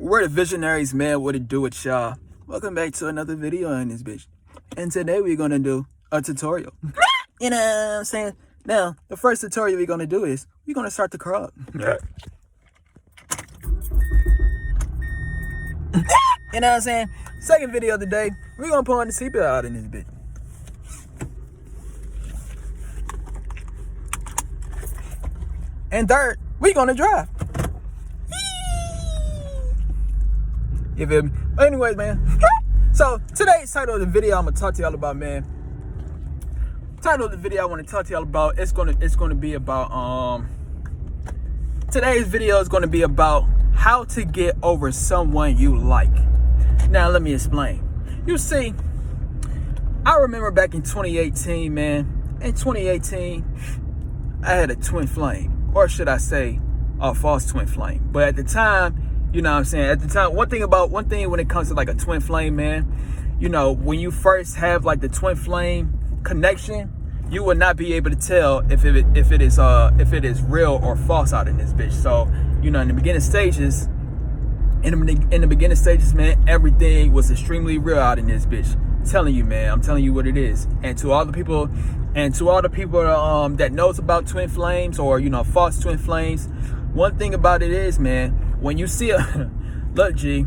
We're the visionaries, man. What it do with y'all? Welcome back to another video in this bitch. And today we're gonna do a tutorial. You know what I'm saying? Now, the first tutorial we're gonna do is we're gonna start the car up. You know what I'm saying? Second video of the day, we're gonna pull on the seatbelt out in this bitch. And third, we're gonna drive. You feel me? But anyways, man. So today's title of the video I'm gonna talk to y'all about, man. Title of the video I want to talk to y'all about, it's gonna be about today's video is gonna be about how to get over someone you like. Now let me explain. You see, I remember back in 2018, man. In 2018, I had a twin flame, or should I say, a false twin flame. But at the time, you know what I'm saying? At the time, one thing when it comes to like a twin flame, man, you know, when you first have like the twin flame connection, you will not be able to tell if it is real or false out in this bitch. So, you know, in the beginning stages, man, everything was extremely real out in this bitch. I'm telling you, man, I'm telling you what it is. And to all the people that knows about twin flames or, you know, false twin flames, one thing about it is, man, when you see a look, G,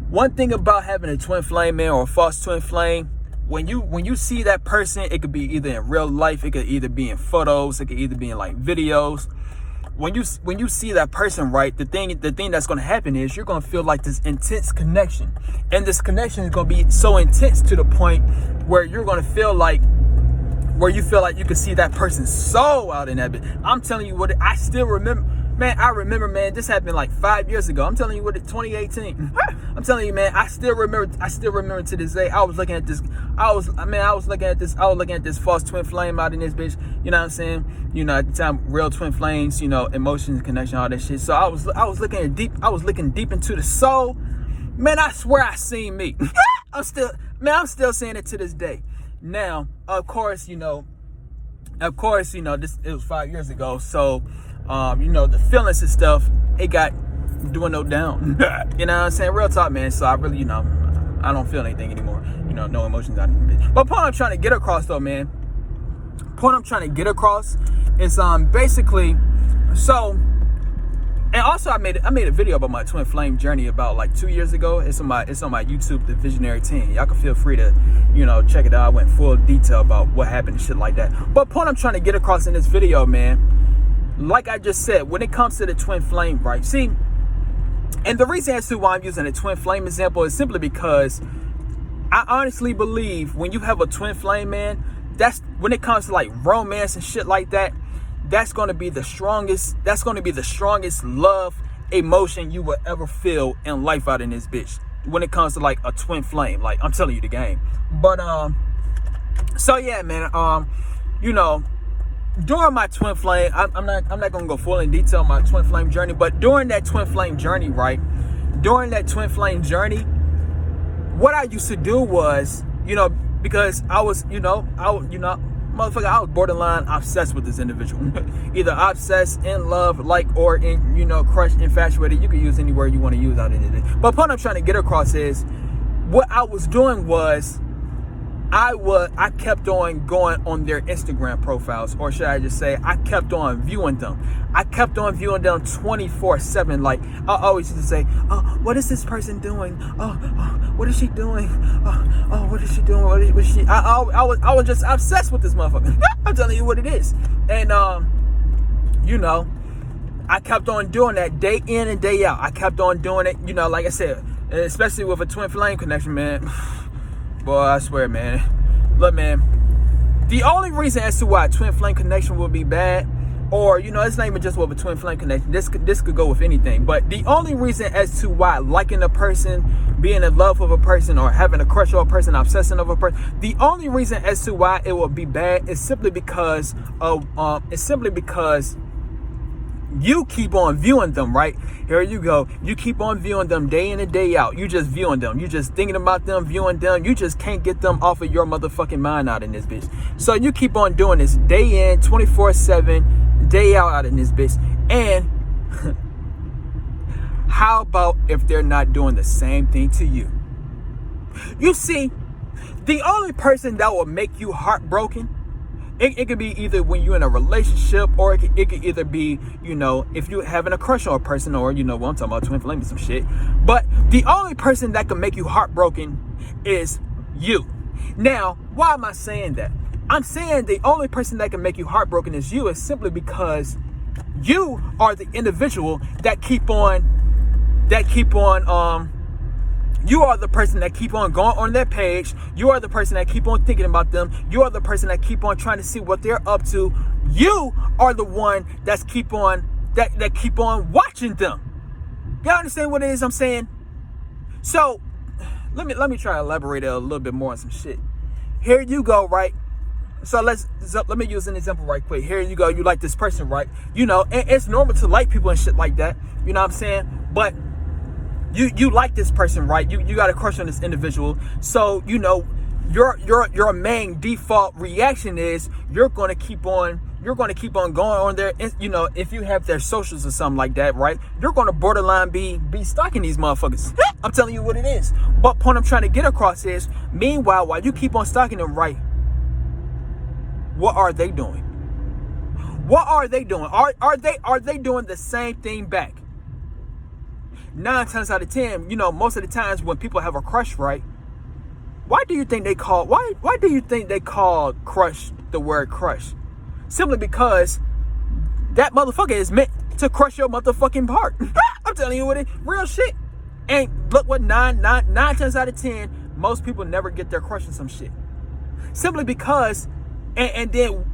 one thing about having a twin flame, man, or a false twin flame, when you see that person, it could be either in real life, it could either be in photos, it could either be in like videos. When you see that person, right, the thing that's gonna happen is you're gonna feel like this intense connection, and this connection is gonna be so intense to the point where you're gonna feel like you can see that person's soul out in that bit. I'm telling you what, I still remember. Man, I remember, man, this happened like 5 years ago. I'm telling you what, 2018. I'm telling you, man, I still remember to this day. I was looking at this false twin flame out in this bitch. You know what I'm saying? You know, at the time, real twin flames, you know, emotions, connection, all that shit. So I was looking deep into the soul. Man, I swear I seen me. I'm still saying it to this day. Now, of course, you know, it was 5 years ago. So, you know, the feelings and stuff, it got doing no down. You know what I'm saying? Real talk, man. So I really, you know, I don't feel anything anymore. You know, no emotions out of it. But point I'm trying to get across though, man. Point I'm trying to get across is basically, so, and also I made a video about my twin flame journey about like 2 years ago. It's on my YouTube, The Visionary Team. Y'all can feel free to, you know, check it out. I went full detail about what happened and shit like that. But point I'm trying to get across in this video, man, like I just said, when it comes to the twin flame, right? See, and the reason as to why I'm using a twin flame example is simply because I honestly believe when you have a twin flame, man, that's when it comes to like romance and shit like that, that's going to be the strongest love emotion you will ever feel in life out in this bitch. When it comes to like a twin flame, like I'm telling you the game. But so yeah, man, you know, during my twin flame, I'm not gonna go full in detail on my twin flame journey, but during that twin flame journey, right? During that twin flame journey, what I used to do was, you know, because I was borderline obsessed with this individual. Either obsessed, in love, like, or in, you know, crushed, infatuated. You can use any word you want to use out of it. But what I'm trying to get across is, what I was doing was, I kept on going on their Instagram profiles, or should I just say, I kept on viewing them. I kept on viewing them 24/7. Like, I always used to say, oh, what is this person doing? Oh, what is she doing? Oh, what is she doing? What is she? I was just obsessed with this motherfucker. I'm telling you what it is. And you know, I kept on doing that day in and day out. I kept on doing it. You know, like I said, especially with a twin flame connection, man. Boy, I swear, man. Look, man, the only reason as to why a twin flame connection would be bad, or, you know, it's not even just with a twin flame connection. This could go with anything. But the only reason as to why liking a person, being in love with a person, or having a crush on a person, obsessing over a person, the only reason as to why it would be bad is simply because you keep on viewing them, right? Here you go. You keep on viewing them day in and day out. You just viewing them. You just thinking about them, viewing them. You just can't get them off of your motherfucking mind out in this bitch. So you keep on doing this day in, 24/7, day out in this bitch. And How about if they're not doing the same thing to you? You see, the only person that will make you heartbroken, it could be either when you're in a relationship, or it could either be, if you're having a crush on a person, or, well, I'm talking about twin flame or some shit. But the only person that can make you heartbroken is you. Now, why am I saying that? I'm saying the only person that can make you heartbroken is you, is simply because you are the individual you are the person that keep on going on their page. You are the person that keep on thinking about them. You are the person that keep on trying to see what they're up to. You are the one that keep on watching them. Y'all understand what it is I'm saying? So let me try to elaborate a little bit more on some shit. Here you go, right? So let me use an example right quick. Here you go. You like this person, right? And it's normal to like people and shit like that. You know what I'm saying? But you like this person, right? You got a crush on this individual. So, your main default reaction is you're going to keep on going on there. If you have their socials or something like that, right? You're going to borderline be stalking these motherfuckers. I'm telling you what it is. But point I'm trying to get across is, meanwhile, while you keep on stalking them, right? What are they doing? What are they doing? Are they doing the same thing back? 9 times out of 10, most of the times when people have a crush, right? Why do you think they call crush the word crush? Simply because that motherfucker is meant to crush your motherfucking heart. I'm telling you what it real shit. And look what 9 times out of 10, most people never get their crush on some shit. Simply because and then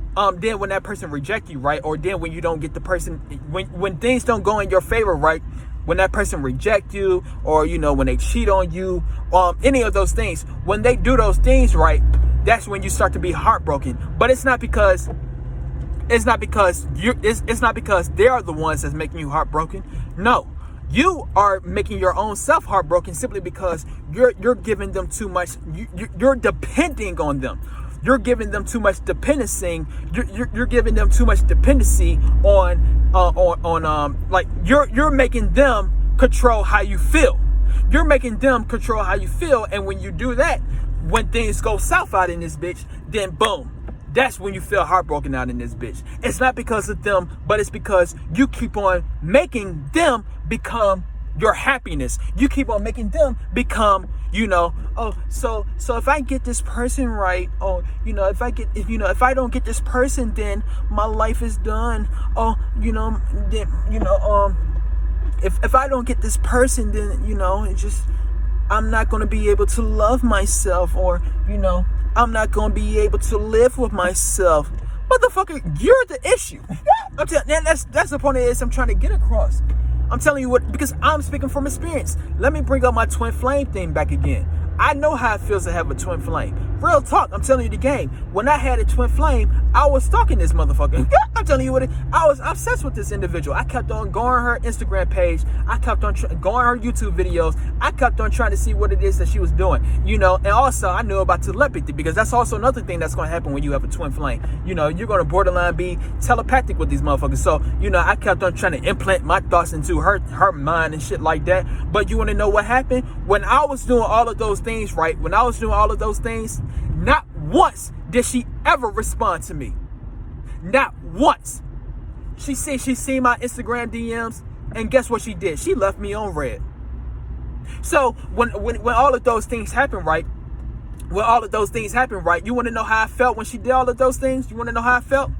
when that person reject you, right? Or then when you don't get the person, when things don't go in your favor, right? When that person reject you, or when they cheat on you, any of those things, when they do those things, right, that's when you start to be heartbroken. But it's not because they are the ones that's making you heartbroken. No, you are making your own self heartbroken simply because you're giving them too much. You're depending on them. You're giving them too much dependency. You're giving them too much dependency you're making them control how you feel. You're making them control how you feel, and when you do that, when things go south out in this bitch, then boom, that's when you feel heartbroken out in this bitch. It's not because of them, but it's because you keep on making them become your happiness. You keep on making them become, so if I get this person right, if I don't get this person, then my life is done. If I don't get this person, then it's just, I'm not going to be able to love myself, or I'm not going to be able to live with myself. Motherfucker, you're the issue. I'm telling you, that's the point of this I'm trying to get across. I'm telling you what, because I'm speaking from experience. Let me bring up my twin flame thing back again. I know how it feels to have a twin flame. Real talk, I'm telling you the game. When I had a twin flame, I was stalking this motherfucker. I'm telling you what, I was obsessed with this individual. I kept on going her Instagram page. I kept on going her YouTube videos. I kept on trying to see what it is that she was doing. And also I knew about telepathy, because that's also another thing that's going to happen when you have a twin flame. You're going to borderline be telepathic with these motherfuckers. So, I kept on trying to implant my thoughts into her mind and shit like that. But you want to know what happened? When I was doing all of those things, right? When I was doing all of those things, not once did she ever respond to me. Not once. She said she seen my Instagram DMs, and guess what she did? She left me on red. So when all of those things happen, right? You want to know how I felt when she did all of those things? You want to know how I felt?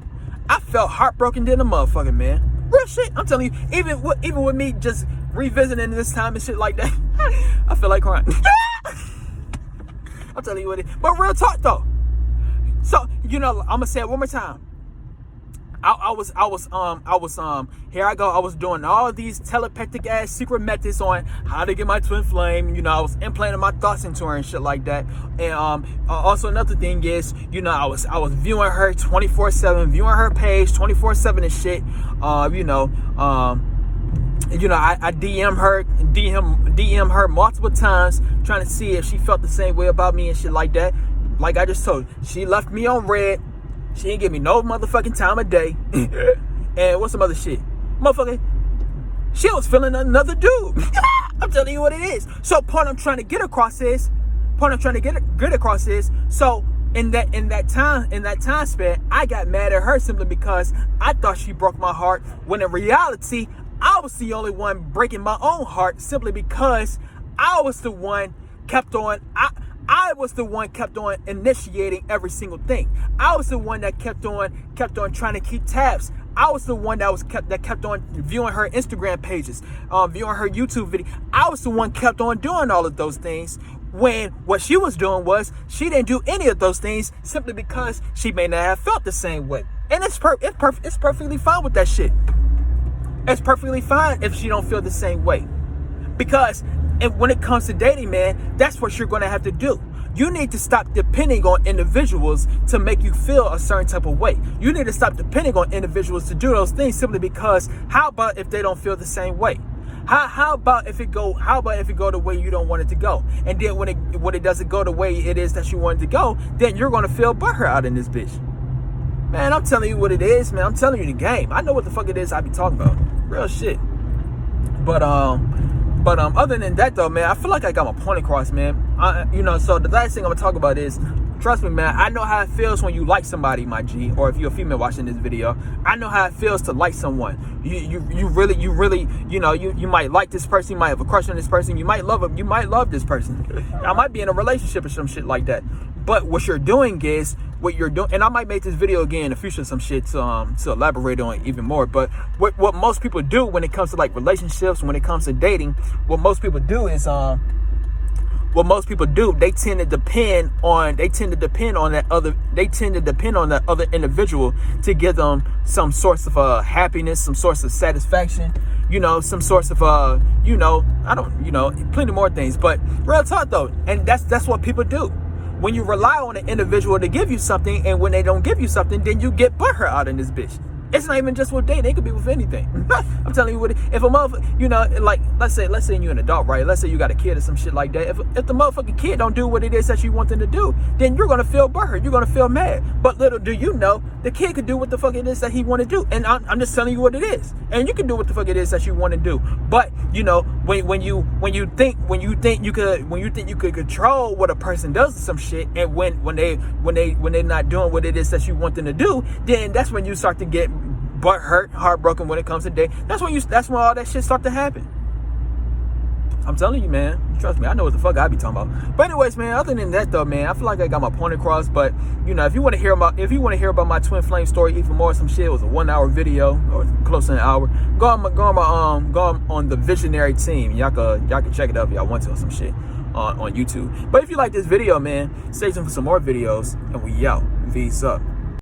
I felt heartbroken than a motherfucker, man. Real shit. I'm telling you, even with me just revisiting this time and shit like that, I feel like crying. I'm telling you what it is. But real talk though. So, I'm gonna say it one more time. I was here I go. I was doing all these telepathic ass secret methods on how to get my twin flame. I was implanting my thoughts into her and shit like that. And also another thing is, I was viewing her 24/7, viewing her page 24/7 and shit. I DM her multiple times, trying to see if she felt the same way about me and shit like that. Like I just told you, she left me on red. She didn't give me no motherfucking time of day. And what's some other shit? Motherfucker, she was feeling another dude. I'm telling you what it is. So point I'm trying to get across is, so in that time span, I got mad at her simply because I thought she broke my heart, when in reality, I was the only one breaking my own heart, simply because I was the one kept on initiating every single thing. I was the one that kept on trying to keep tabs. I was the one that kept on viewing her Instagram pages, viewing her YouTube video. I was the one kept on doing all of those things, when what she was doing was she didn't do any of those things simply because she may not have felt the same way. And it's perfectly fine with that shit. It's perfectly fine if she don't feel the same way. Because when it comes to dating, man, that's what you're going to have to do. You need to stop depending on individuals to make you feel a certain type of way. You need to stop depending on individuals to do those things simply because, how about if they don't feel the same way? How about if it go the way you don't want it to go? And then when it doesn't go the way it is that you want it to go, then you're gonna feel butthurt out in this bitch. Man, I'm telling you what it is, man. I'm telling you the game. I know what the fuck it is I be talking about. Real shit. But other than that though, man, I feel like I got my point across, man. So the last thing I'm gonna talk about is, trust me, man, I know how it feels when you like somebody, my G, or if you're a female watching this video, I know how it feels to like someone. You really, you might like this person, you might have a crush on this person, you might love him, you might love this person. I might be in a relationship or some shit like that. But what you're doing, and I might make this video again in the future, some shit to elaborate on even more. But what most people do when it comes to like relationships, when it comes to dating, what most people do is they tend to depend on that other individual to give them some source of happiness, some source of satisfaction, some source of plenty more things. But real talk though, and that's what people do. When you rely on an individual to give you something, and when they don't give you something, then you get butthurt out in this bitch. It's not even just with dating. It could be with anything. I'm telling you what. If a motherfucker, like let's say you're an adult, right? Let's say you got a kid or some shit like that. If the motherfucking kid don't do what it is that you want them to do, then you're gonna feel butthurt. You're gonna feel mad. But little do you know, the kid could do what the fuck it is that he want to do. And I'm just telling you what it is. And you can do what the fuck it is that you want to do. But when you think you could control what a person does or some shit, and when they're not doing what it is that you want them to do, then that's when you start to get butthurt, heartbroken when it comes to dating. That's when all that shit start to happen. I'm telling you, man. Trust me, I know what the fuck I be talking about. But anyways, man, other than that though, man, I feel like I got my point across. But if you want to hear about my twin flame story even more, some shit, it was a 1 hour video or close to an hour. Go on the Visionary Team. Y'all can check it out if y'all want to or some shit on YouTube. But if you like this video, man, stay tuned for some more videos, and we out. V's up.